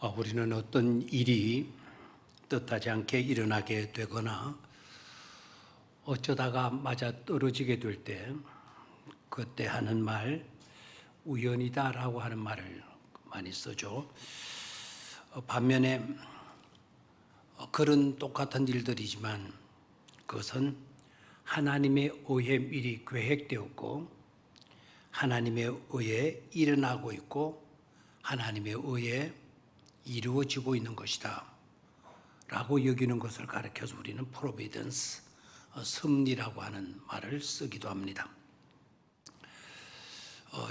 우리는 어떤 일이 뜻하지 않게 일어나게 되거나 어쩌다가 맞아 떨어지게 될 때 그때 하는 말, 우연이다라고 하는 말을 많이 쓰죠. 반면에 그런 똑같은 일들이지만 그것은 하나님의 의에 미리 계획되었고 하나님의 의에 일어나고 있고 하나님의 의에 이루어지고 있는 것이다 라고 여기는 것을 가르쳐서 우리는 프로비던스, 섭리라고 하는 말을 쓰기도 합니다.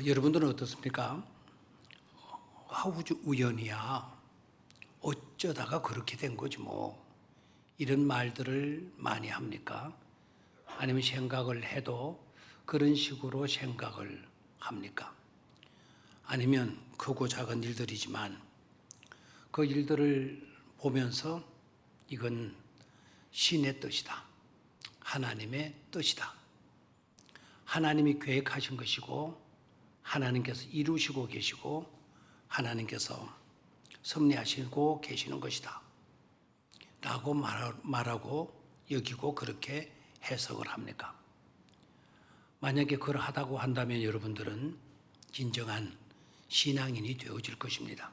여러분들은 어떻습니까? 우연이야. 어쩌다가 그렇게 된 거지 뭐. 이런 말들을 많이 합니까? 아니면 생각을 해도 그런 식으로 생각을 합니까? 아니면 크고 작은 일들이지만 그 일들을 보면서 이건 신의 뜻이다. 하나님의 뜻이다. 하나님이 계획하신 것이고 하나님께서 이루시고 계시고 하나님께서 섭리하시고 계시는 것이다 라고 말하고 여기고 그렇게 해석을 합니까? 만약에 그러하다고 한다면 여러분들은 진정한 신앙인이 되어질 것입니다.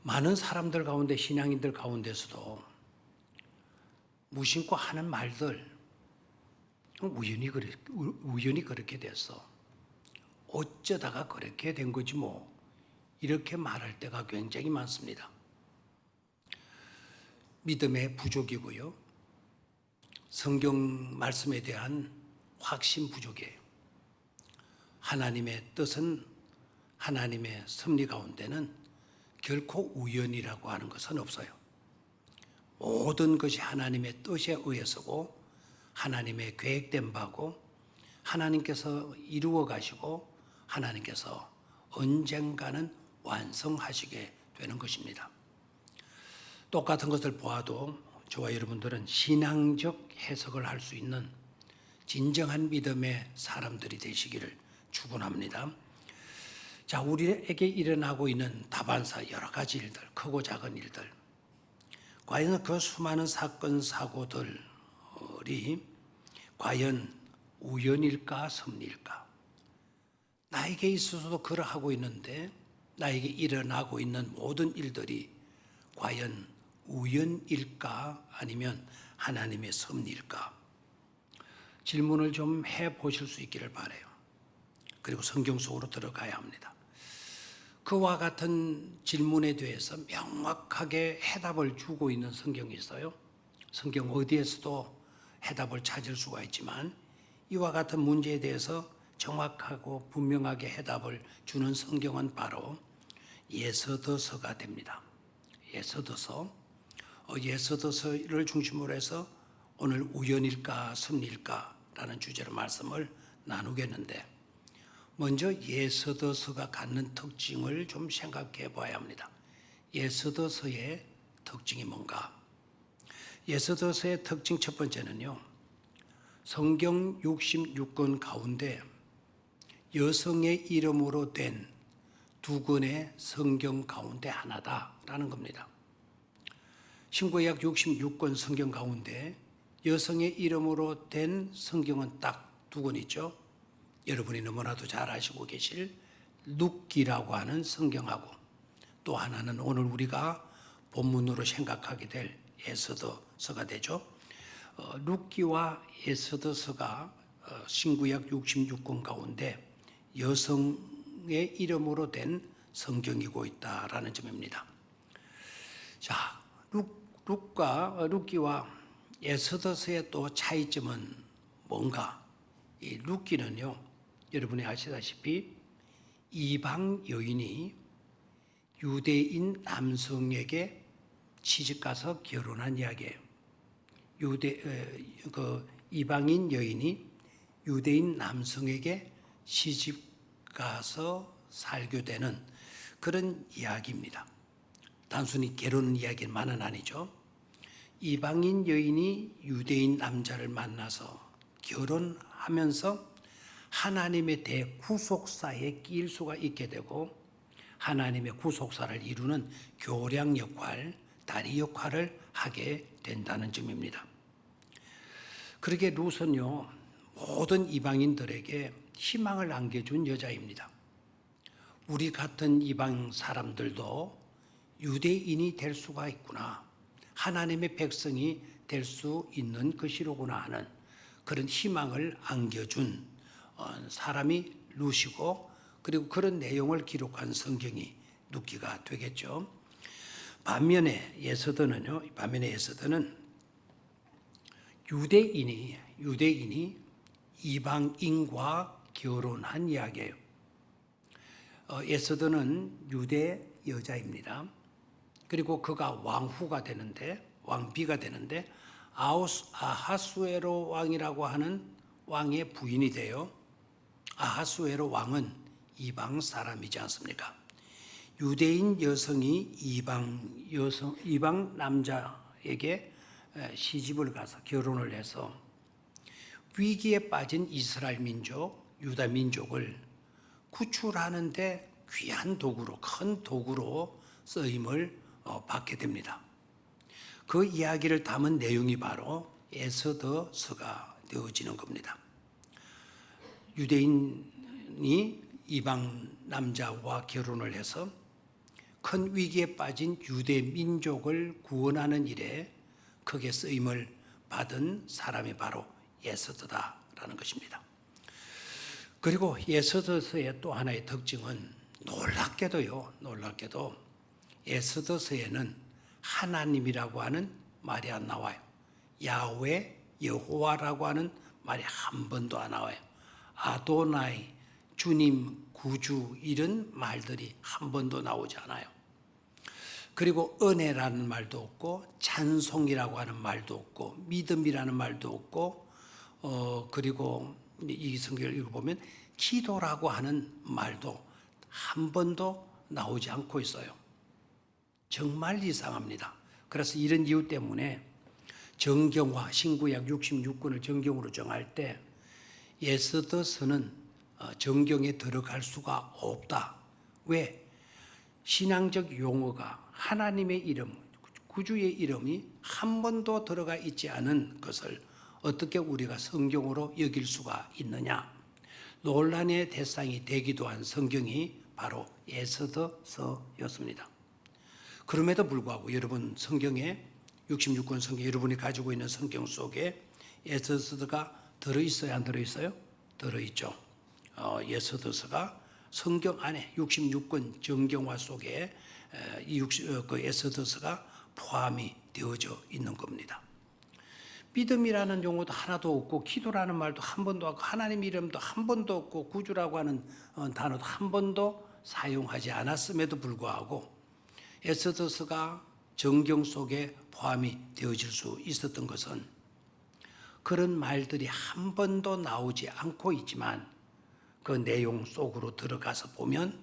많은 사람들 가운데, 신앙인들 가운데서도 무심코 하는 말들, 우연히 그렇게 됐어. 어쩌다가 그렇게 된 거지 뭐. 이렇게 말할 때가 굉장히 많습니다. 믿음의 부족이고요. 성경 말씀에 대한 확신 부족이에요. 하나님의 뜻은, 하나님의 섭리 가운데는 결코 우연이라고 하는 것은 없어요. 모든 것이 하나님의 뜻에 의해서고 하나님의 계획된 바고 하나님께서 이루어 가시고 하나님께서 언젠가는 완성하시게 되는 것입니다. 똑같은 것을 보아도 저와 여러분들은 신앙적 해석을 할 수 있는 진정한 믿음의 사람들이 되시기를 축원합니다. 자, 우리에게 일어나고 있는 다반사 여러 가지 일들, 크고 작은 일들, 과연 그 수많은 사건, 사고들이 과연 우연일까, 섭리일까? 나에게 있어서도 그러하고 있는데 나에게 일어나고 있는 모든 일들이 과연 우연일까 아니면 하나님의 섭리일까? 질문을 좀 해보실 수 있기를 바라요. 그리고 성경 속으로 들어가야 합니다. 그와 같은 질문에 대해서 명확하게 해답을 주고 있는 성경이 있어요. 성경 어디에서도 해답을 찾을 수가 있지만 이와 같은 문제에 대해서 정확하고 분명하게 해답을 주는 성경은 바로 예서더서가 됩니다. 예서더서를 중심으로 해서 오늘 우연일까 섭리일까라는 주제로 말씀을 나누겠는데 먼저 예서더서가 갖는 특징을 좀 생각해 봐야 합니다. 예서더서의 특징이 뭔가? 예서더서의 특징 첫 번째는요. 성경 66권 가운데 여성의 이름으로 된 두 권의 성경 가운데 하나다라는 겁니다. 신구약 66권 성경 가운데 여성의 이름으로 된 성경은 딱 두 권 있죠. 여러분이 너무나도 잘 아시고 계실 룻기라고 하는 성경하고 또 하나는 오늘 우리가 본문으로 생각하게 될 에스더서가 되죠. 룻기와 에스더서가 신구약 66권 가운데 여성의 이름으로 된 성경이고 있다라는 점입니다. 자, 룻기와 에스더서의 또 차이점은 뭔가? 이 룻기는요, 여러분이 아시다시피 이방 여인이 유대인 남성에게 시집가서 결혼한 이야기예요. 이방인 여인이 유대인 남성에게 시집가서 살게 되는 그런 이야기입니다. 단순히 결혼 이야기만은 아니죠. 이방인 여인이 유대인 남자를 만나서 결혼하면서 하나님의 대구속사에 끼일 수가 있게 되고 하나님의 구속사를 이루는 교량 역할, 다리 역할을 하게 된다는 점입니다. 그러게 룻은요, 모든 이방인들에게 희망을 안겨준 여자입니다. 우리 같은 이방 사람들도 유대인이 될 수가 있구나, 하나님의 백성이 될 수 있는 것이로구나 하는 그런 희망을 안겨준 사람이 룻이고, 그리고 그런 내용을 기록한 성경이 룻기가 되겠죠. 반면에 에스더는요, 유대인이 이방인과 결혼한 이야기예요. 에스더는 유대 여자입니다. 그리고 그가 왕비가 되는데 아하수에로 왕이라고 하는 왕의 부인이 돼요. 아하수에로 왕은 이방 사람이지 않습니까? 유대인 여성이 이방 남자에게 시집을 가서 결혼을 해서 위기에 빠진 이스라엘 민족, 유다 민족을 구출하는데 귀한 도구로, 큰 도구로 쓰임을 받게 됩니다. 그 이야기를 담은 내용이 바로 에스더서가 되어지는 겁니다. 유대인이 이방 남자와 결혼을 해서 큰 위기에 빠진 유대 민족을 구원하는 일에 크게 쓰임을 받은 사람이 바로 에스더다라는 것입니다. 그리고 에스더서의 또 하나의 특징은 놀랍게도 에스더서에는 하나님이라고 하는 말이 안 나와요. 야훼, 여호와라고 하는 말이 한 번도 안 나와요. 아도나이, 주님, 구주 이런 말들이 한 번도 나오지 않아요. 그리고 은혜라는 말도 없고, 찬송이라고 하는 말도 없고, 믿음이라는 말도 없고, 그리고 이 성경을 읽어보면 기도라고 하는 말도 한 번도 나오지 않고 있어요. 정말 이상합니다. 그래서 이런 이유 때문에 정경화, 신구약 66권을 정경으로 정할 때 에스더서는 정경에 들어갈 수가 없다. 왜? 신앙적 용어가 하나님의 이름, 구주의 이름이 한 번도 들어가 있지 않은 것을 어떻게 우리가 성경으로 여길 수가 있느냐? 논란의 대상이 되기도 한 성경이 바로 에스더서였습니다. 그럼에도 불구하고 여러분 성경에 66권 성경, 여러분이 가지고 있는 성경 속에 에스더서가 들어있어요, 안 들어있어요? 들어있죠. 에스더서가 성경 안에 66권 정경화 속에 그 에스더서가 포함이 되어져 있는 겁니다. 믿음이라는 용어도 하나도 없고, 기도라는 말도 한 번도 없고, 하나님 이름도 한 번도 없고, 구주라고 하는 단어도 한 번도 사용하지 않았음에도 불구하고 에스더서가 정경 속에 포함이 되어질 수 있었던 것은 그런 말들이 한 번도 나오지 않고 있지만 그 내용 속으로 들어가서 보면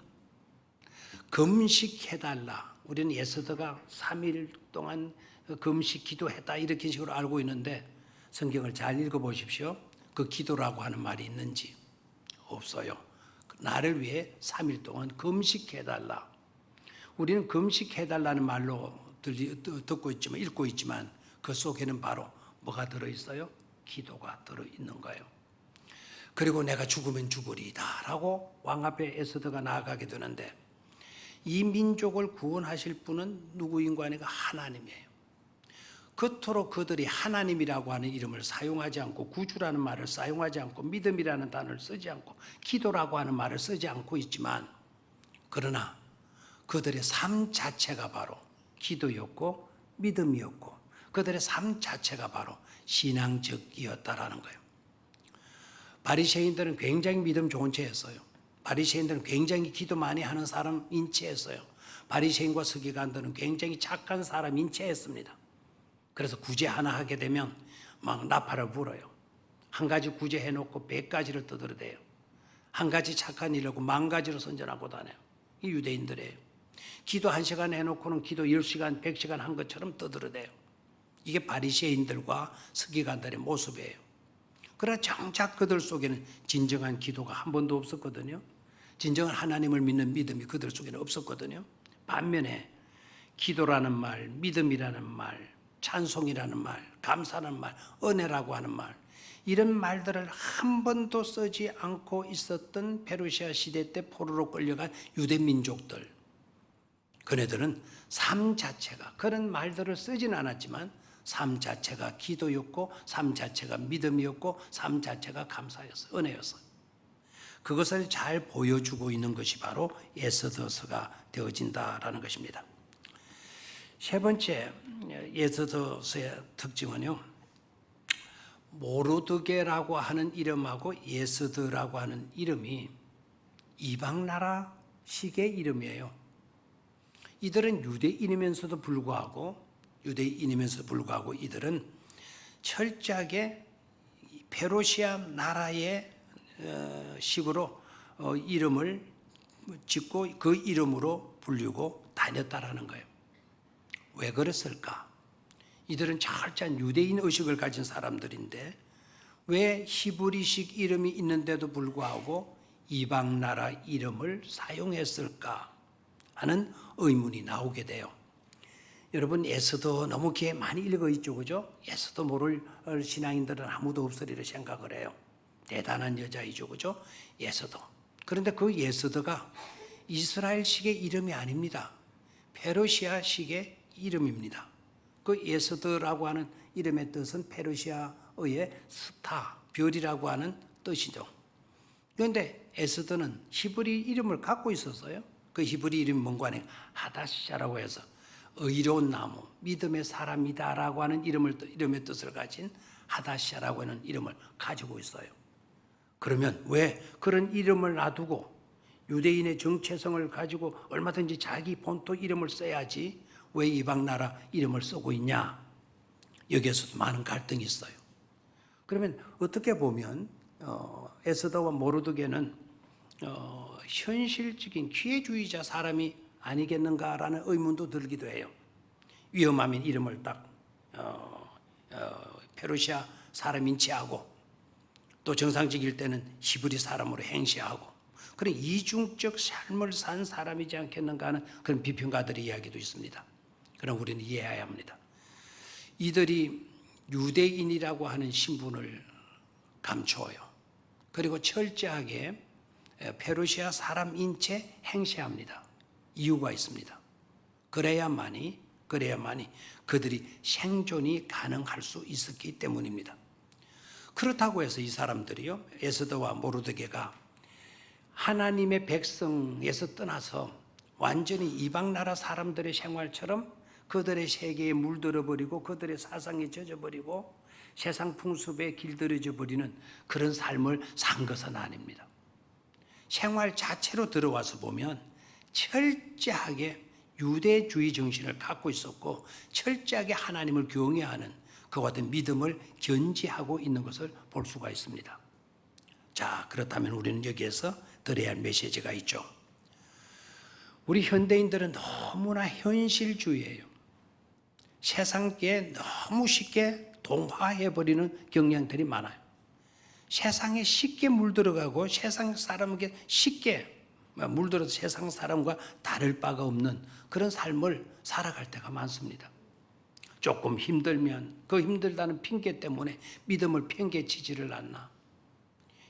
금식해달라. 우리는 에스더가 3일 동안 금식 기도했다 이렇게 식으로 알고 있는데 성경을 잘 읽어보십시오. 그 기도라고 하는 말이 있는지 없어요. 나를 위해 3일 동안 금식해달라. 우리는 금식해달라는 말로 듣고 있지만, 읽고 있지만 그 속에는 바로 뭐가 들어있어요? 기도가 들어있는 거예요. 그리고 내가 죽으면 죽으리다 라고 왕 앞에 에스더가 나아가게 되는데, 이 민족을 구원하실 분은 누구인가 하니까 하나님이에요. 그토록 그들이 하나님이라고 하는 이름을 사용하지 않고, 구주라는 말을 사용하지 않고, 믿음이라는 단어를 쓰지 않고, 기도라고 하는 말을 쓰지 않고 있지만, 그러나 그들의 삶 자체가 바로 기도였고 믿음이었고, 그들의 삶 자체가 바로 신앙적이었다라는 거예요. 바리새인들은 굉장히 믿음 좋은 채였어요. 바리새인들은 굉장히 기도 많이 하는 사람인 채였어요. 바리새인과 서기관들은 굉장히 착한 사람인 채였습니다. 그래서 구제 하나 하게 되면 막 나팔을 불어요. 한 가지 구제해놓고 100가지를 떠들어대요. 한 가지 착한 일하고 10,000가지로 선전하고 다녀요. 이 유대인들이에요. 기도 1시간 해놓고는 기도 10시간, 100시간 한 것처럼 떠들어대요. 이게 바리새인들과 서기관들의 모습이에요. 그러나 정작 그들 속에는 진정한 기도가 한 번도 없었거든요. 진정한 하나님을 믿는 믿음이 그들 속에는 없었거든요. 반면에 기도라는 말, 믿음이라는 말, 찬송이라는 말, 감사라는 말, 은혜라고 하는 말, 이런 말들을 한 번도 쓰지 않고 있었던 페르시아 시대 때 포로로 끌려간 유대 민족들, 그네들은 삶 자체가, 그런 말들을 쓰진 않았지만 삶 자체가 기도였고, 삶 자체가 믿음이었고, 삶 자체가 감사였어요. 은혜였어요. 그것을 잘 보여주고 있는 것이 바로 에스더서가 되어진다라는 것입니다. 세 번째 에스더서의 특징은요, 모르드게라고 하는 이름하고 에스더라고 하는 이름이 이방 나라식의 이름이에요. 이들은 유대인이면서도 불구하고 이들은 철저하게 페르시아 나라의 식으로 이름을 짓고 그 이름으로 불리고 다녔다라는 거예요. 왜 그랬을까? 이들은 철저한 유대인 의식을 가진 사람들인데 왜 히브리식 이름이 있는데도 불구하고 이방 나라 이름을 사용했을까 하는 의문이 나오게 돼요. 여러분, 에스더 너무 귀에 많이 읽어 있죠, 그죠? 에스더 모를 신앙인들은 아무도 없으리라 생각을 해요. 대단한 여자이죠, 그죠? 에스더. 그런데 그 에스더가 이스라엘식의 이름이 아닙니다. 페르시아식의 이름입니다. 그 에스더라고 하는 이름의 뜻은 페르시아어의 스타, 별이라고 하는 뜻이죠. 그런데 에스더는 히브리 이름을 갖고 있었어요. 그 히브리 이름이 뭔가 하니 하다샤라고 해서 의로운 나무, 믿음의 사람이다라고 하는 이름의 뜻을 가진 하다샤라고 하는 이름을 가지고 있어요. 그러면 왜 그런 이름을 놔두고 유대인의 정체성을 가지고 얼마든지 자기 본토 이름을 써야지 왜 이방 나라 이름을 쓰고 있냐? 여기에서도 많은 갈등이 있어요. 그러면 어떻게 보면 에스더와 모르드게는 현실적인 기회주의자 사람이 아니겠는가라는 의문도 들기도 해요. 위험하면 이름을 딱 페르시아 사람인 체하고 또 정상적일 때는 히브리 사람으로 행세하고 그런 이중적 삶을 산 사람이지 않겠는가 하는 그런 비평가들의 이야기도 있습니다. 그럼 우리는 이해해야 합니다. 이들이 유대인이라고 하는 신분을 감추어요. 그리고 철저하게 페르시아 사람인 채 행세합니다. 이유가 있습니다. 그래야만이 그들이 생존이 가능할 수 있었기 때문입니다. 그렇다고 해서 이 사람들이요, 에스더와 모르드게가 하나님의 백성에서 떠나서 완전히 이방 나라 사람들의 생활처럼 그들의 세계에 물들어 버리고 그들의 사상에 젖어 버리고 세상 풍습에 길들여져 버리는 그런 삶을 산 것은 아닙니다. 생활 자체로 들어와서 보면 철저하게 유대주의 정신을 갖고 있었고 철저하게 하나님을 경외하는 그와 같은 믿음을 견지하고 있는 것을 볼 수가 있습니다. 자, 그렇다면 우리는 여기에서 들어야 할 메시지가 있죠. 우리 현대인들은 너무나 현실주의예요. 세상에 너무 쉽게 동화해버리는 경향들이 많아요. 세상에 쉽게 물들어가고 세상 사람에게 쉽게 물들어서 세상 사람과 다를 바가 없는 그런 삶을 살아갈 때가 많습니다. 조금 힘들면 그 힘들다는 핑계 때문에 믿음을 팽개치지를 않나.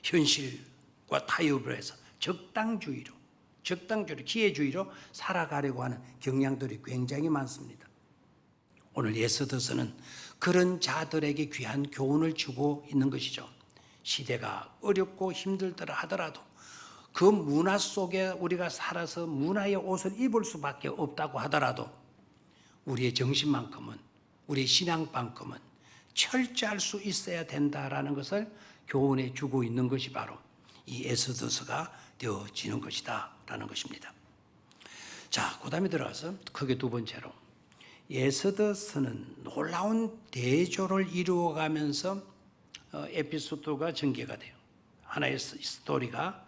현실과 타협을 해서 적당주의로 기회주의로 살아가려고 하는 경향들이 굉장히 많습니다. 오늘 에스더서는 그런 자들에게 귀한 교훈을 주고 있는 것이죠. 시대가 어렵고 힘들더라 하더라도 그 문화 속에 우리가 살아서 문화의 옷을 입을 수밖에 없다고 하더라도 우리의 정신만큼은 우리의 신앙만큼은 철저할 수 있어야 된다라는 것을 교훈해 주고 있는 것이 바로 이 에스더서가 되어지는 것이다 라는 것입니다. 자, 그 다음에 들어가서 크게 두 번째로 에스더서는 놀라운 대조를 이루어가면서 에피소드가 전개가 돼요. 하나의 스토리가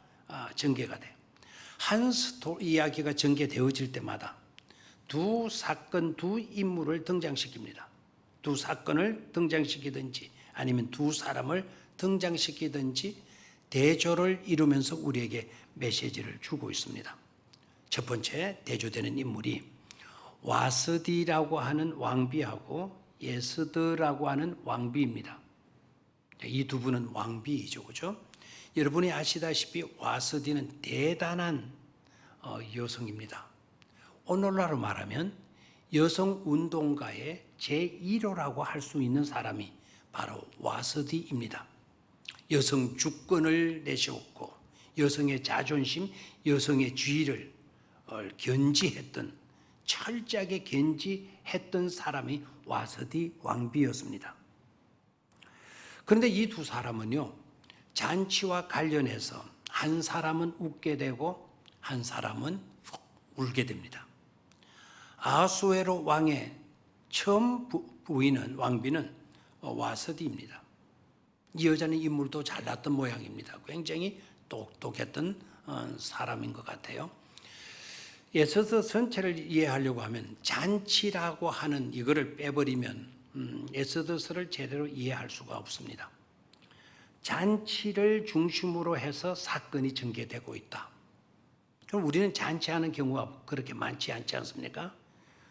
전개가 돼요. 한 이야기가 전개되어질 때마다 두 사건, 두 인물을 등장시킵니다. 두 사건을 등장시키든지 아니면 두 사람을 등장시키든지 대조를 이루면서 우리에게 메시지를 주고 있습니다. 첫 번째 대조되는 인물이 와스디라고 하는 왕비하고 예스드라고 하는 왕비입니다. 이 두 분은 왕비이죠, 그죠? 여러분이 아시다시피 와스디는 대단한 여성입니다. 오늘날로 말하면 여성 운동가의 제1호라고 할 수 있는 사람이 바로 와스디입니다. 여성 주권을 내세웠고 여성의 자존심, 여성의 지위를 견지했던, 철저하게 견지했던 사람이 와스디 왕비였습니다. 그런데 이 두 사람은요, 잔치와 관련해서 한 사람은 웃게 되고 한 사람은 울게 됩니다. 아하수에로 왕의 처음 부인은 왕비는 와스디입니다. 이 여자는 인물도 잘났던 모양입니다. 굉장히 똑똑했던 사람인 것 같아요. 에스더 전체를 이해하려고 하면 잔치라고 하는 이거를 빼버리면 에스더서를 제대로 이해할 수가 없습니다. 잔치를 중심으로 해서 사건이 전개되고 있다. 그럼 우리는 잔치하는 경우가 그렇게 많지 않지 않습니까?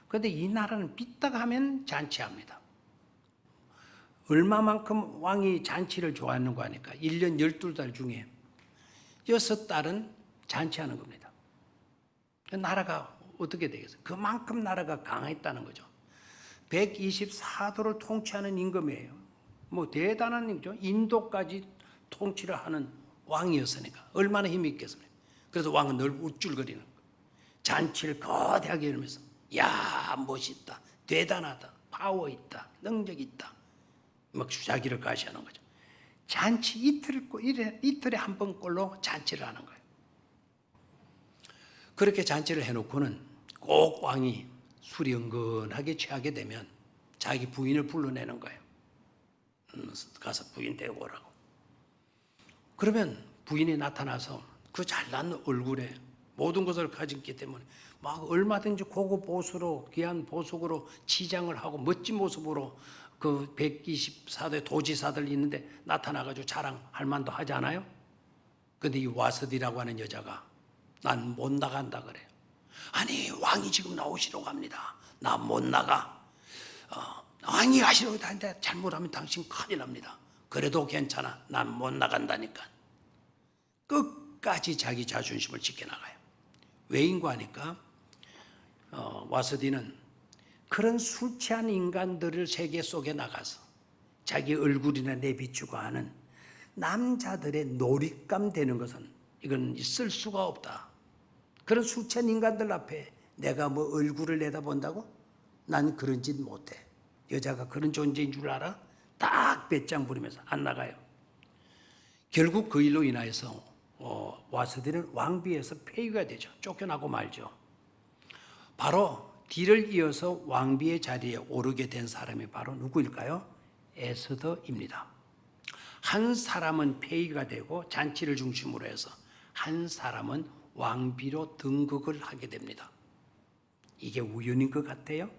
그런데 이 나라는 삐딱하면 잔치합니다. 얼마만큼 왕이 잔치를 좋아하는 거 아니까 1년 12달 중에 6달은 잔치하는 겁니다. 나라가 어떻게 되겠어요? 그만큼 나라가 강했다는 거죠. 124도를 통치하는 임금이에요. 뭐 대단한 임금이죠. 인도까지 통치를 하는 왕이었으니까 얼마나 힘이 있겠습니까? 그래서 왕은 늘 우쭐거리는 거예요. 잔치를 거대하게 열면서 야, 멋있다, 대단하다, 파워 있다, 능력 있다, 막 자기를 과시하는 거죠. 잔치 이틀에 한 번꼴로 잔치를 하는 거예요. 그렇게 잔치를 해놓고는 꼭 왕이 술이 은근하게 취하게 되면 자기 부인을 불러내는 거예요. 가서 부인 데리고 오라고. 그러면 부인이 나타나서 그 잘난 얼굴에 모든 것을 가졌기 때문에 막 얼마든지 고급 보수로, 귀한 보석으로 치장을 하고 멋진 모습으로 그 124대 도지사들 있는데 나타나가지고 자랑할 만도 하지 않아요? 근데 이 와스디라고 하는 여자가 난 못 나간다 그래요. 아니, 왕이 지금 나오시려고 합니다. 나 못 나가. 왕이 가시려고 하는데 잘못하면 당신 큰일 납니다. 그래도 괜찮아. 난 못 나간다니까. 끝까지 자기 자존심을 지켜나가요. 왜인고 하니까 와스디는 그런 술 취한 인간들을 세계 속에 나가서 자기 얼굴이나 내비추고 하는 남자들의 놀잇감 되는 것은 이건 있을 수가 없다. 그런 술 취한 인간들 앞에 내가 뭐 얼굴을 내다본다고? 난 그런 짓 못해. 여자가 그런 존재인 줄 알아? 딱 배짱 부리면서 안 나가요. 결국 그 일로 인하여서 와스디는 왕비에서 폐위가 되죠. 쫓겨나고 말죠. 바로 뒤를 이어서 왕비의 자리에 오르게 된 사람이 바로 누구일까요? 에스더입니다. 한 사람은 폐위가 되고 잔치를 중심으로 해서 한 사람은 왕비로 등극을 하게 됩니다. 이게 우연인 것 같아요?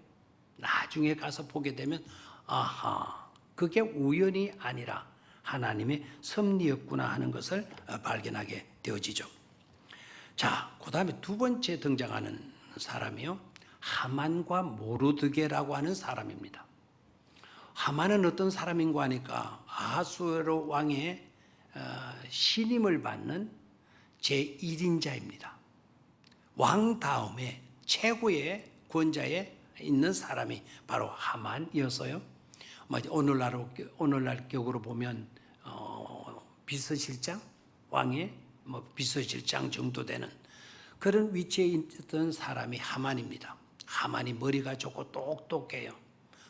나중에 가서 보게 되면 아하, 그게 우연이 아니라 하나님의 섭리였구나 하는 것을 발견하게 되어지죠. 자, 그 다음에 두 번째 등장하는 사람이요, 하만과 모르드게라고 하는 사람입니다. 하만은 어떤 사람인가 하니까 아하수에로 왕의 신임을 받는 제1인자입니다. 왕 다음에 최고의 권자에 있는 사람이 바로 하만이었어요. 오늘날 격으로 보면 비서실장, 왕의 비서실장 정도 되는 그런 위치에 있던 사람이 하만입니다. 하만이 머리가 좋고 똑똑해요.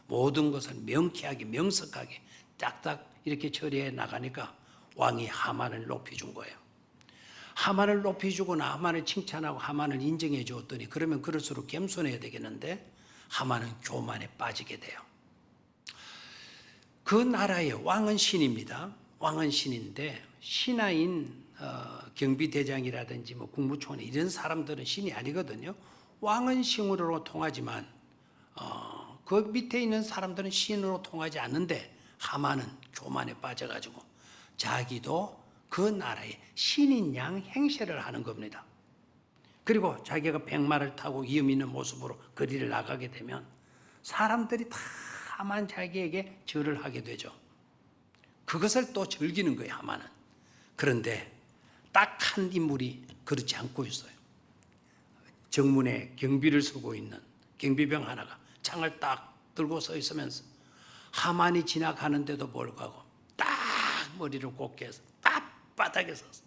모든 것을 명쾌하게 명석하게 딱딱 이렇게 처리해 나가니까 왕이 하만을 높여준 거예요. 하만을 높여주고 하만을 칭찬하고 하만을 인정해 주었더니 그러면 그럴수록 겸손해야 되겠는데 하만은 교만에 빠지게 돼요. 그 나라의 왕은 신입니다. 왕은 신인데 신하인 경비대장이라든지 국무총리 이런 사람들은 신이 아니거든요. 왕은 신으로 통하지만 그 밑에 있는 사람들은 신으로 통하지 않는데 하만은 교만에 빠져가지고 자기도 그 나라의 신인 양 행세를 하는 겁니다. 그리고 자기가 백마를 타고 위험 있는 모습으로 거리를 나가게 되면 사람들이 다 하만 자기에게 절을 하게 되죠. 그것을 또 즐기는 거예요, 하만은. 그런데 딱 한 인물이 그렇지 않고 있어요. 정문에 경비를 서고 있는 경비병 하나가 창을 딱 들고 서 있으면서 하만이 지나가는데도 불구하고 딱 머리를 곱게 해서 딱 바닥에 섰어.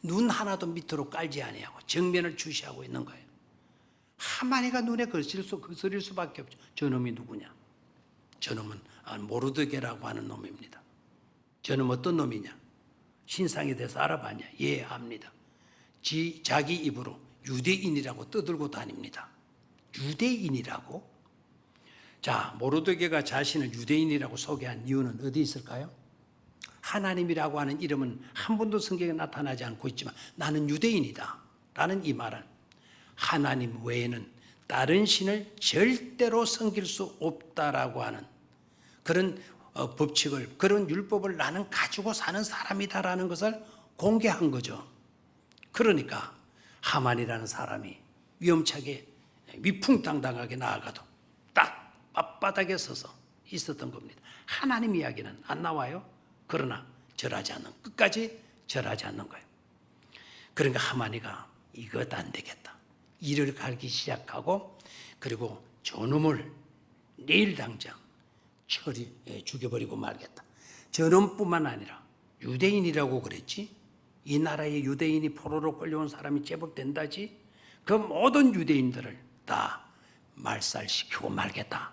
눈 하나도 밑으로 깔지 아니하고 정면을 주시하고 있는 거예요. 하만이가 눈에 거슬릴 수밖에 없죠. 저놈이 누구냐? 저놈은 모르드게라고 하는 놈입니다. 저놈 어떤 놈이냐? 신상에 대해서 알아봤냐? 예, 압니다. 자기 입으로 유대인이라고 떠들고 다닙니다. 유대인이라고? 자, 모르드게가 자신을 유대인이라고 소개한 이유는 어디 있을까요? 하나님이라고 하는 이름은 한 번도 성경에 나타나지 않고 있지만 나는 유대인이다 라는 이 말은 하나님 외에는 다른 신을 절대로 섬길 수 없다라고 하는 그런 법칙을, 그런 율법을 나는 가지고 사는 사람이다라는 것을 공개한 거죠. 그러니까 하만이라는 사람이 위험차게 위풍당당하게 나아가도 딱 앞바닥에 서서 있었던 겁니다. 하나님 이야기는 안 나와요. 그러나 절하지 않는, 끝까지 절하지 않는 거예요. 그러니까 하만이가 이것 안 되겠다. 일을 갈기 시작하고 그리고 저놈을 내일 당장 죽여버리고 말겠다. 저놈뿐만 아니라 유대인이라고 그랬지. 이 나라에 유대인이 포로로 끌려온 사람이 제법 된다지. 그 모든 유대인들을 다 말살시키고 말겠다.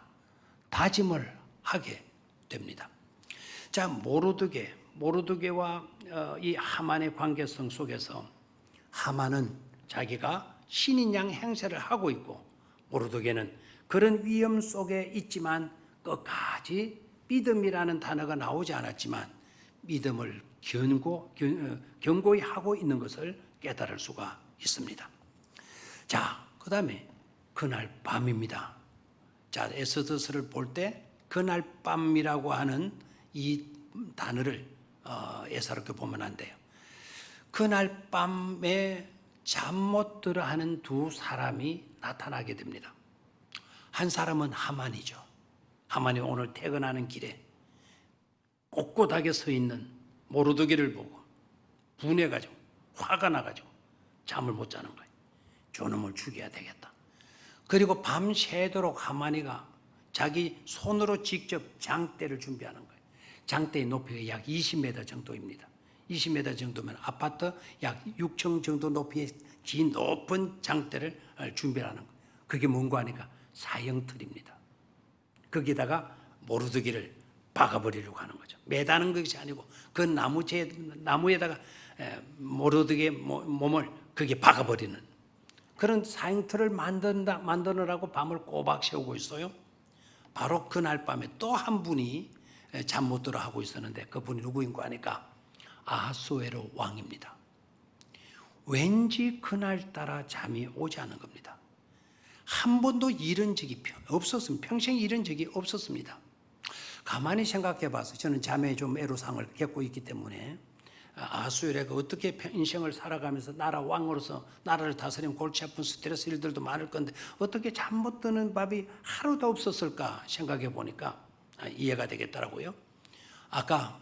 다짐을 하게 됩니다. 자, 모르드게와 이 하만의 관계성 속에서 하만은 자기가 신인 양 행세를 하고 있고 모르드게는 그런 위험 속에 있지만 끝까지 믿음이라는 단어가 나오지 않았지만 믿음을 견고히 하고 있는 것을 깨달을 수가 있습니다. 자, 그 다음에 그날 밤입니다. 자, 에스더서를 볼 때 그날 밤이라고 하는 이 단어를 예사롭게 보면 안 돼요. 그날 밤에 잠 못 들어 하는 두 사람이 나타나게 됩니다. 한 사람은 하만이죠. 하만이 오늘 퇴근하는 길에 꼿꼿하게 서 있는 모르드게를 보고 분해가지고 화가 나가지고 잠을 못 자는 거예요. 저놈을 죽여야 되겠다. 그리고 밤새도록 하만이가 자기 손으로 직접 장대를 준비하는 거예요. 장대의 높이가 약 20m 정도입니다. 20m 정도면 아파트 약 6층 정도 높이의 긴 높은 장대를 준비하는 거예요. 그게 뭔가 하니까 사형틀입니다. 거기다가 모르드게를 박아버리려고 하는 거죠. 매다는 것이 아니고 그 나무에다가 모르드게 몸을 거기에 박아버리는 그런 사형틀을 만드느라고 밤을 꼬박 새우고 있어요. 바로 그날 밤에 또 한 분이 잠 못 들어 하고 있었는데 그분이 누구인가 하니까 아하수에로 왕입니다. 왠지 그날따라 잠이 오지 않은 겁니다. 한 번도 이런 적이 없었습니다. 평생 이런 적이 없었습니다. 가만히 생각해 봐서 저는 잠에 좀 애로사항을 겪고 있기 때문에 아하수에로가 어떻게 인생을 살아가면서 나라 왕으로서 나라를 다스리는 골치 아픈 스트레스 일들도 많을 건데 어떻게 잠 못 드는 밤이 하루도 없었을까 생각해 보니까 이해가 되겠더라고요. 아까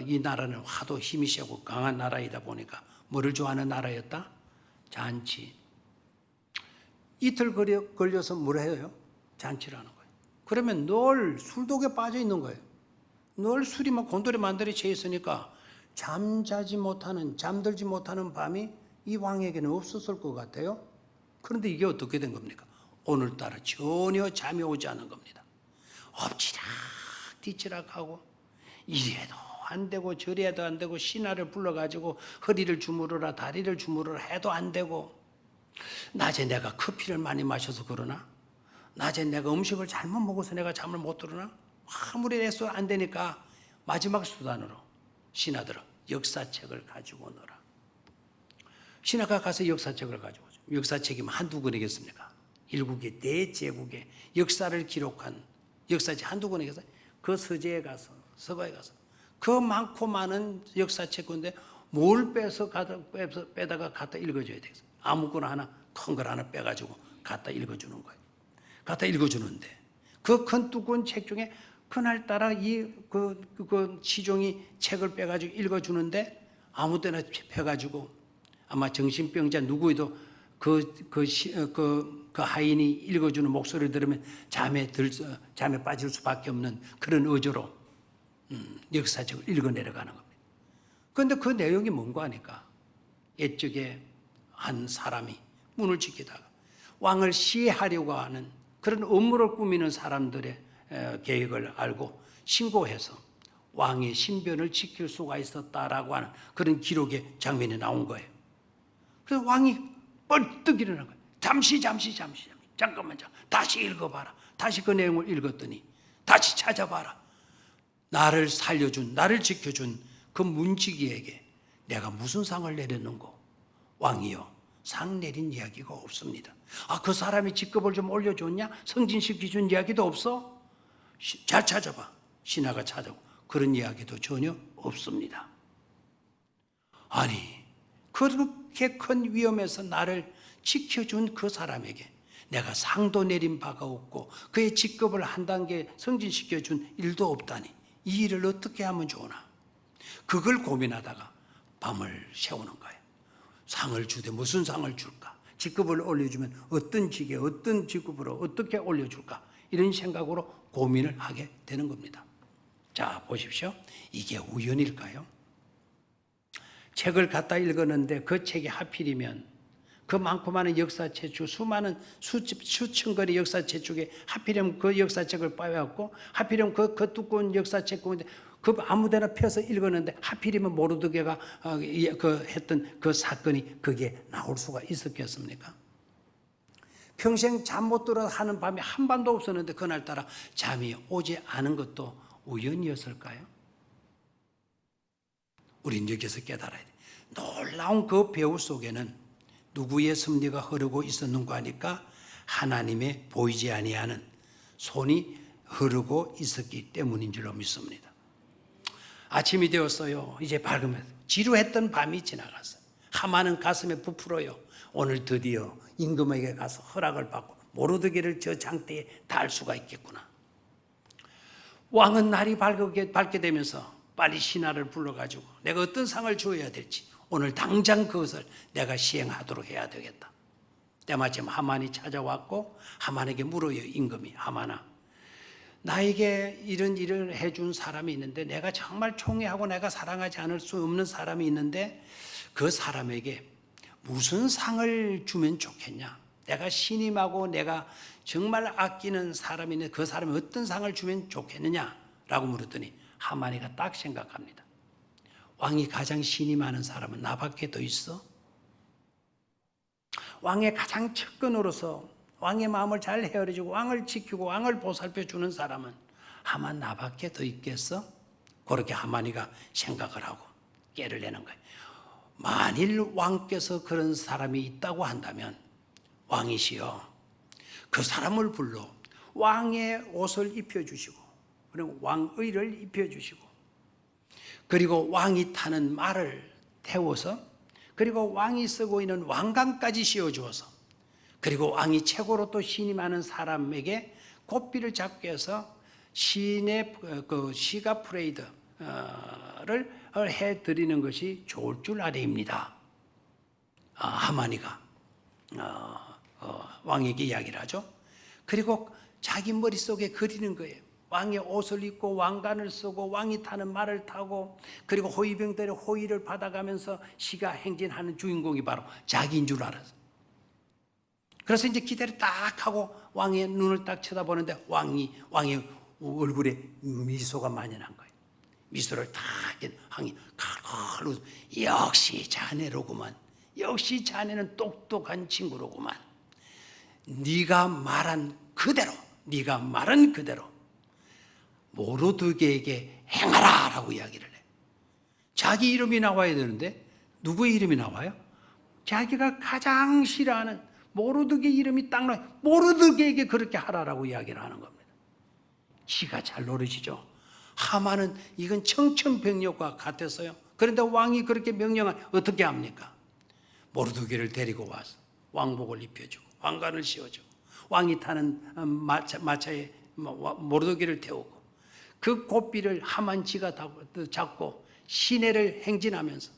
이 나라는 하도 힘이 세고 강한 나라이다 보니까 뭐를 좋아하는 나라였다? 잔치. 이틀 걸려서 뭘 해요? 잔치를 하는 거예요. 그러면 늘 술독에 빠져 있는 거예요. 늘 술이 막 곤돌이 만돌이 채 있으니까 잠들지 못하는 밤이 이 왕에게는 없었을 것 같아요. 그런데 이게 어떻게 된 겁니까? 오늘따라 전혀 잠이 오지 않은 겁니다. 엎치락 뒤치락하고 이래도 안 되고 저래도 안 되고 신하를 불러가지고 허리를 주무르라 다리를 주무르라 해도 안 되고 낮에 내가 커피를 많이 마셔서 그러나 낮에 내가 음식을 잘못 먹어서 내가 잠을 못 들으나 아무리 해서 안 되니까 마지막 수단으로 신하들은 역사책을 가지고 오너라. 신하가 가서 역사책을 가지고 오죠. 역사책이면 한두 권이겠습니까? 일국의 대제국의 역사를 기록한 역사책 한두 권이겠어요? 그 서재에 가서 서가에 가서 그 많고 많은 역사책인데 뭘 빼다가 갖다 읽어줘야 되겠어. 아무거나 하나 큰 걸 하나 빼가지고 갖다 읽어주는 거예요. 갖다 읽어주는데 그 큰 두꺼운 책 중에 그날따라 그 시종이 책을 빼가지고 읽어주는데 아무 때나 펴가지고 아마 정신병자 누구에도 그 하인이 읽어주는 목소리 들으면 잠에 빠질 수밖에 없는 그런 어조로 역사책을 읽어 내려가는 겁니다. 그런데 그 내용이 뭔가 하니까 옛적에 한 사람이 문을 지키다가 왕을 시해하려고 하는 그런 업무를 꾸미는 사람들의 계획을 알고 신고해서 왕의 신변을 지킬 수가 있었다라고 하는 그런 기록의 장면이 나온 거예요. 그래서 왕이 뻘떡 일어난 거예요. 잠시 잠깐만 다시 읽어봐라. 다시 그 내용을 읽었더니 다시 찾아봐라. 나를 살려준, 나를 지켜준 그 문지기에게 내가 무슨 상을 내렸는고? 왕이여, 상 내린 이야기가 없습니다. 그 사람이 직급을 좀 올려줬냐? 승진시켜준 이야기도 없어? 잘 찾아봐. 신하가 찾아보고 그런 이야기도 전혀 없습니다. 아니, 그렇게 큰 위험에서 나를 지켜준 그 사람에게 내가 상도 내린 바가 없고 그의 직급을 한 단계 승진시켜준 일도 없다니 이 일을 어떻게 하면 좋으나? 그걸 고민하다가 밤을 새우는 거예요. 상을 주되 무슨 상을 줄까? 직급을 올려주면 어떤 직에 어떤 직급으로 어떻게 올려줄까? 이런 생각으로 고민을 하게 되는 겁니다. 자, 보십시오. 이게 우연일까요? 책을 갖다 읽었는데 그 책이 하필이면 그 많고 많은 역사책 중 수많은 수천 건의 역사책 중에 하필이면 그 역사책을 빠여갖고 하필이면 그 두꺼운 역사책 가운데 그 아무데나 펴서 읽었는데 하필이면 모르드게가 했던 그 사건이 거기에 나올 수가 있었겠습니까? 평생 잠 못 들어 하는 밤이 한 밤도 없었는데 그날따라 잠이 오지 않은 것도 우연이었을까요? 우린 여기서 깨달아야 돼. 놀라운 그 배우 속에는 누구의 섭리가 흐르고 있었는가 하니까 하나님의 보이지 아니하는 손이 흐르고 있었기 때문인 줄로 믿습니다. 아침이 되었어요. 이제 밝으면 지루했던 밤이 지나갔어요. 하만은 가슴에 부풀어요. 오늘 드디어 임금에게 가서 허락을 받고 모르드게를 저 장대에 달 수가 있겠구나. 왕은 날이 밝게 되면서 빨리 신하를 불러가지고 내가 어떤 상을 주어야 될지 오늘 당장 그것을 내가 시행하도록 해야 되겠다. 때마침 하만이 찾아왔고 하만에게 물어요. 임금이, 하만아, 나에게 이런 일을 해준 사람이 있는데 내가 정말 총애하고 내가 사랑하지 않을 수 없는 사람이 있는데 그 사람에게 무슨 상을 주면 좋겠냐? 내가 신임하고 내가 정말 아끼는 사람이 있는데 그 사람이 어떤 상을 주면 좋겠느냐? 라고 물었더니 하만이가 딱 생각합니다. 왕이 가장 신임하는 사람은 나밖에 더 있어? 왕의 가장 측근으로서 왕의 마음을 잘 헤아려주고 왕을 지키고 왕을 보살펴주는 사람은 하만 나밖에 더 있겠어? 그렇게 하만이가 생각을 하고 깨를 내는 거예요. 만일 왕께서 그런 사람이 있다고 한다면 왕이시여 그 사람을 불러 왕의 옷을 입혀주시고 그리고 왕의를 입혀주시고 그리고 왕이 타는 말을 태워서 그리고 왕이 쓰고 있는 왕관까지 씌워주어서 그리고 왕이 최고로 또 신임하는 사람에게 고삐를 잡게 해서 시인의 그 시가 프레이드를 해드리는 것이 좋을 줄 아뢰입니다. 하만이가 왕에게 이야기를 하죠. 그리고 자기 머릿속에 그리는 거예요. 왕의 옷을 입고 왕관을 쓰고 왕이 타는 말을 타고 그리고 호위병들의 호의를 받아가면서 시가 행진하는 주인공이 바로 자기인 줄 알았어. 그래서 이제 기대를 딱 하고 왕의 눈을 딱 쳐다보는데 왕의 얼굴에 미소가 만연한 거예요. 미소를 딱 항이 칼칼 역시 자네로구만. 역시 자네는 똑똑한 친구로구만. 네가 말한 그대로 모르드게에게 행하라 라고 이야기를 해. 자기 이름이 나와야 되는데 누구의 이름이 나와요? 자기가 가장 싫어하는 모르드게 이름이 딱 나와요. 모르드게에게 그렇게 하라라고 이야기를 하는 겁니다. 기가 잘 노릇이죠. 하만은 이건 청천벽력과 같았어요. 그런데 왕이 그렇게 명령하면 어떻게 합니까? 모르드게를 데리고 와서 왕복을 입혀주고 왕관을 씌워주고 왕이 타는 마차에 모르드게를 태우고 그 고삐를 하만 지가 잡고 시내를 행진하면서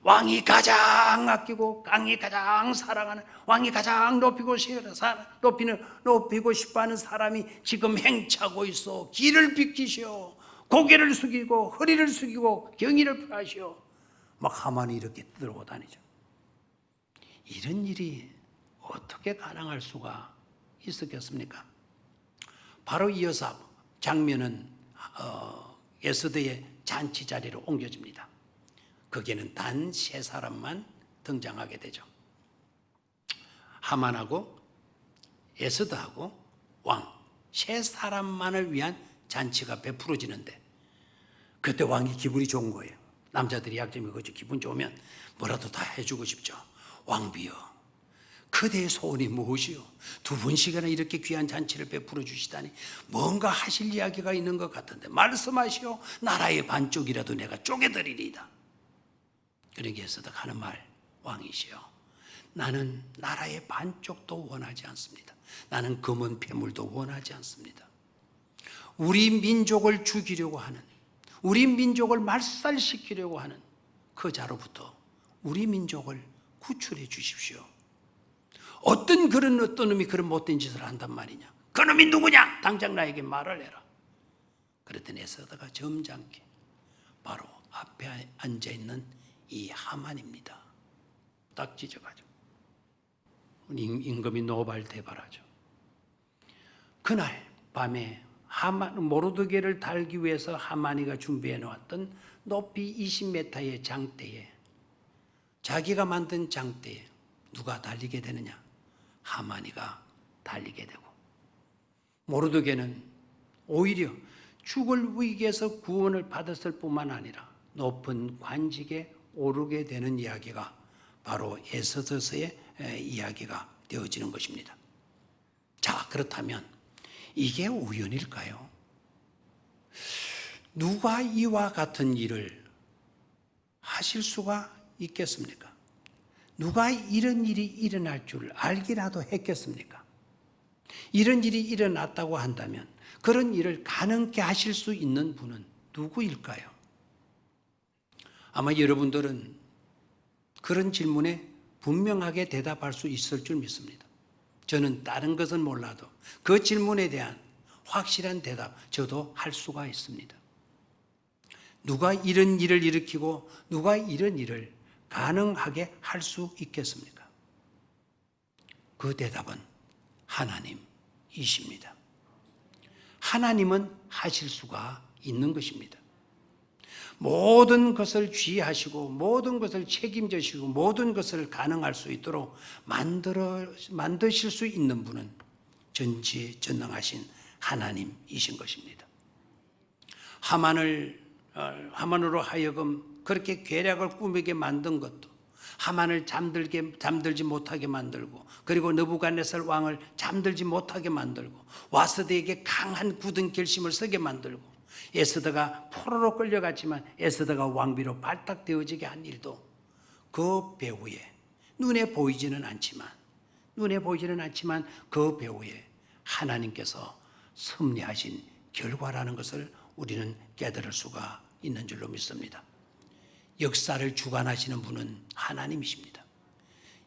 왕이 가장 아끼고 왕이 가장 사랑하는 왕이 가장 높이고 싶어하는 사람이 지금 행차하고 있어. 길을 비키시오. 고개를 숙이고 허리를 숙이고 경의를 표하시오. 막 하만이 이렇게 들고 다니죠. 이런 일이 어떻게 가능할 수가 있었겠습니까? 바로 이어서 장면은 에스더의 잔치 자리로 옮겨집니다. 거기에는 단 세 사람만 등장하게 되죠. 하만하고 에스더하고 왕 세 사람만을 위한 잔치가 베풀어지는데 그때 왕이 기분이 좋은 거예요. 남자들이 약점이 그죠. 기분 좋으면 뭐라도 다 해주고 싶죠. 왕비여, 그대의 소원이 무엇이요? 2번씩이나 이렇게 귀한 잔치를 베풀어 주시다니 뭔가 하실 이야기가 있는 것 같은데 말씀하시오. 나라의 반쪽이라도 내가 쪼개드리리이다. 그러기 위해서도 하는 말, 왕이시여, 나는 나라의 반쪽도 원하지 않습니다. 나는 금은 폐물도 원하지 않습니다. 우리 민족을 죽이려고 하는, 우리 민족을 말살시키려고 하는 그 자로부터 우리 민족을 구출해 주십시오. 어떤 놈이 그런 못된 짓을 한단 말이냐? 그 놈이 누구냐? 당장 나에게 말을 해라. 그랬더니 에스더가 점잖게 바로 앞에 앉아있는 이 하만입니다. 딱 찢어가죠. 임금이 노발대발하죠. 그날 밤에 모르드게를 달기 위해서 하만이가 준비해 놓았던 높이 20m의 장대에, 자기가 만든 장대에 누가 달리게 되느냐? 하만이가 달리게 되고, 모르드게는 오히려 죽을 위기에서 구원을 받았을 뿐만 아니라 높은 관직에 오르게 되는 이야기가 바로 에스더서의 이야기가 되어지는 것입니다. 자, 그렇다면 이게 우연일까요? 누가 이와 같은 일을 하실 수가 있겠습니까? 누가 이런 일이 일어날 줄 알기라도 했겠습니까? 이런 일이 일어났다고 한다면 그런 일을 가능케 하실 수 있는 분은 누구일까요? 아마 여러분들은 그런 질문에 분명하게 대답할 수 있을 줄 믿습니다. 저는 다른 것은 몰라도 그 질문에 대한 확실한 대답 저도 할 수가 있습니다. 누가 이런 일을 일으키고 누가 이런 일을 가능하게 할 수 있겠습니까? 그 대답은 하나님이십니다. 하나님은 하실 수가 있는 것입니다. 모든 것을 주의하시고 모든 것을 책임지시고 모든 것을 가능할 수 있도록 만드실 수 있는 분은 전지전능하신 하나님이신 것입니다. 하만으로 하여금 그렇게 계략을 꾸미게 만든 것도, 하만을 잠들지 못하게 만들고, 그리고 느부갓네살 왕을 잠들지 못하게 만들고, 와스드에게 강한 굳은 결심을 서게 만들고, 에스더가 포로로 끌려갔지만 에스더가 왕비로 발탁되어지게 한 일도 그 배후에 눈에 보이지는 않지만 그 배후에 하나님께서 섭리하신 결과라는 것을 우리는 깨달을 수가 있는 줄로 믿습니다. 역사를 주관하시는 분은 하나님이십니다.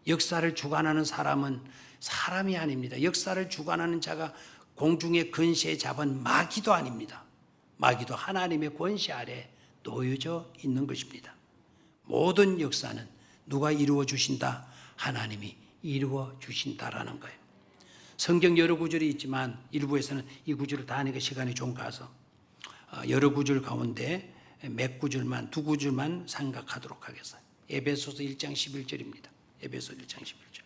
역사를 주관하는 사람은 사람이 아닙니다. 역사를 주관하는 자가 공중의 권세 잡은 마귀도 아닙니다. 마귀도 하나님의 권세 아래 놓여져 있는 것입니다. 모든 역사는 누가 이루어 주신다? 하나님이 이루어 주신다라는 거예요. 성경 여러 구절이 있지만 일부에서는 이 구절을 다 하니까 시간이 좀 가서 여러 구절 가운데 몇 구절만, 2구절만 생각하도록 하겠어요. 에베소서 1장 11절입니다. 에베소 1장 11절.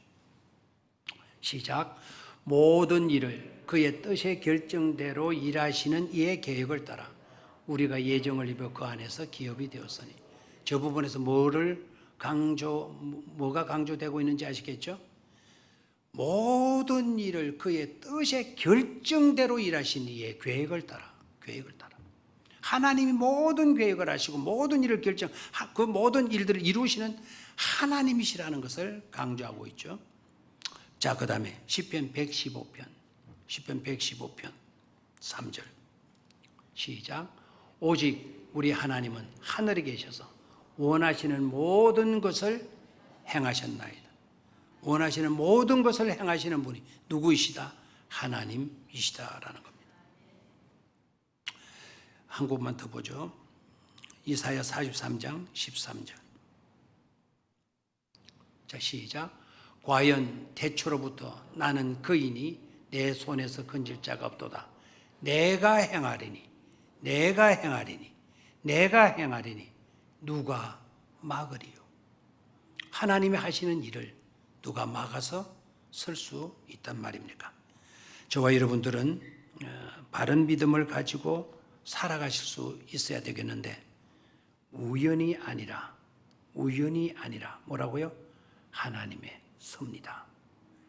시작. 모든 일을 그의 뜻의 결정대로 일하시는 이의 계획을 따라 우리가 예정을 입어 그 안에서 기업이 되었으니. 저 부분에서 뭐가 강조되고 있는지 아시겠죠? 모든 일을 그의 뜻의 결정대로 일하신 이의 계획을 따라. 하나님이 모든 계획을 하시고 모든 일을 그 모든 일들을 이루시는 하나님이시라는 것을 강조하고 있죠. 자, 그 다음에 시편 115편 3절 시작. 오직 우리 하나님은 하늘에 계셔서 원하시는 모든 것을 행하셨나이다. 원하시는 모든 것을 행하시는 분이 누구이시다? 하나님이시다라는 겁니다. 한 곳만 더 보죠. 이사야 43장 13절. 자, 시작. 과연 태초로부터 나는 그이니 내 손에서 건질 자가 없도다. 내가 행하리니 누가 막으리요? 하나님이 하시는 일을 누가 막아서 설 수 있단 말입니까? 저와 여러분들은 바른 믿음을 가지고 살아가실 수 있어야 되겠는데 우연이 아니라 뭐라고요? 하나님의 섭리다.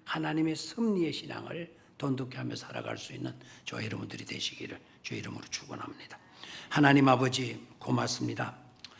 하나님의 섭리의 신앙을 돈독히 하며 살아갈 수 있는 저와 여러분들이 되시기를 주의 이름으로 축원합니다. 하나님 아버지 고맙습니다.